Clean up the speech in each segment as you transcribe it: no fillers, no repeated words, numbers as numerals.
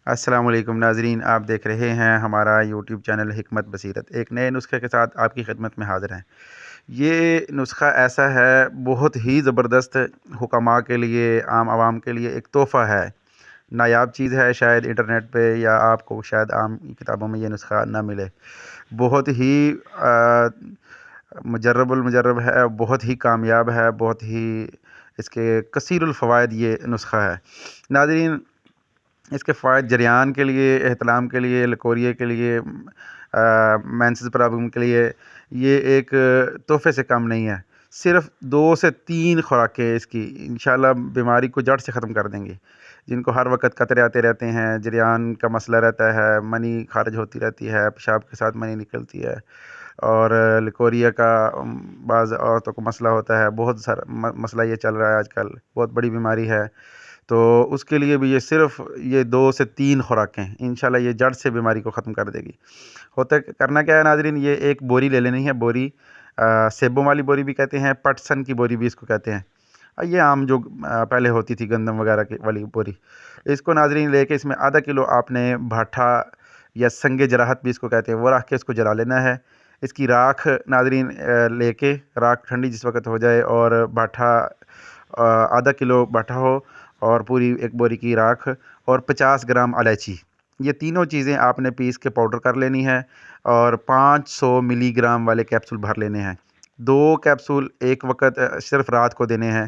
السلام علیکم ناظرین، آپ دیکھ رہے ہیں ہمارا یوٹیوب چینل حکمت بصیرت۔ ایک نئے نسخے کے ساتھ آپ کی خدمت میں حاضر ہیں۔ یہ نسخہ ایسا ہے، بہت ہی زبردست، حکماء کے لیے، عام عوام کے لیے ایک تحفہ ہے، نایاب چیز ہے۔ شاید انٹرنیٹ پہ یا آپ کو شاید عام کتابوں میں یہ نسخہ نہ ملے۔ بہت ہی مجرب المجرب ہے، بہت ہی کامیاب ہے، بہت ہی اس کے کثیر الفوائد یہ نسخہ ہے۔ ناظرین، اس کے فوائد جریان کے لیے، احتلام کے لیے، لکوریے کے لیے، مینسز پرابلم کے لیے یہ ایک تحفے سے کم نہیں ہے۔ صرف 2 سے 3 خوراکیں اس کی انشاءاللہ بیماری کو جڑ سے ختم کر دیں گی۔ جن کو ہر وقت قطرے آتے رہتے ہیں، جریان کا مسئلہ رہتا ہے، منی خارج ہوتی رہتی ہے، پیشاب کے ساتھ منی نکلتی ہے، اور لکوریا کا بعض عورتوں کو مسئلہ ہوتا ہے، بہت سارا مسئلہ یہ چل رہا ہے آج کل، بہت بڑی بیماری ہے، تو اس کے لیے بھی یہ صرف یہ 2 سے 3 خوراکیں انشاءاللہ یہ جڑ سے بیماری کو ختم کر دے گی۔ کرنا کیا ہے ناظرین، یہ ایک بوری لے لینی ہے، بوری سیبوں والی بوری بھی کہتے ہیں، پٹسن کی بوری بھی اس کو کہتے ہیں، یہ عام جو پہلے ہوتی تھی گندم وغیرہ کی والی بوری۔ اس کو ناظرین لے کے اس میں آدھا کلو آپ نے بھاٹا یا سنگ جراحت بھی اس کو کہتے ہیں، وہ رکھ کے اس کو جلا لینا ہے۔ اس کی راکھ ناظرین لے کے، راکھ ٹھنڈی جس وقت ہو جائے، اور بھاٹا آدھا کلو بھاٹا ہو، اور پوری ایک بوری کی راکھ، اور 50 گرام الائچی، یہ تینوں چیزیں آپ نے پیس کے پاؤڈر کر لینی ہے، اور 500 ملی گرام والے کیپسول بھر لینے ہیں۔ 2 کیپسول ایک وقت صرف رات کو دینے ہیں،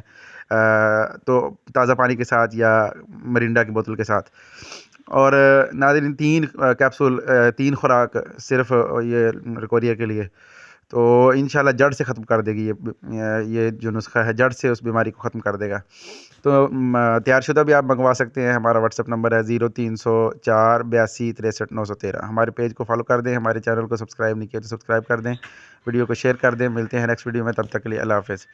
تو تازہ پانی کے ساتھ یا مرینڈا کی بوتل کے ساتھ۔ اور ناظرین 3 کیپسول، 3 خوراک صرف یہ رکوریا کے لیے، تو انشاءاللہ جڑ سے ختم کر دے گی یہ جو نسخہ ہے، جڑ سے اس بیماری کو ختم کر دے گا۔ تو تیار شدہ بھی آپ منگوا سکتے ہیں۔ ہمارا واٹس ایپ نمبر ہے 0304 82 63 913۔ ہمارے پیج کو فالو کر دیں، ہمارے چینل کو سبسکرائب نہیں کیا تو سبسکرائب کر دیں، ویڈیو کو شیئر کر دیں۔ ملتے ہیں نیکسٹ ویڈیو میں، تب تک کے لیے اللہ حافظ۔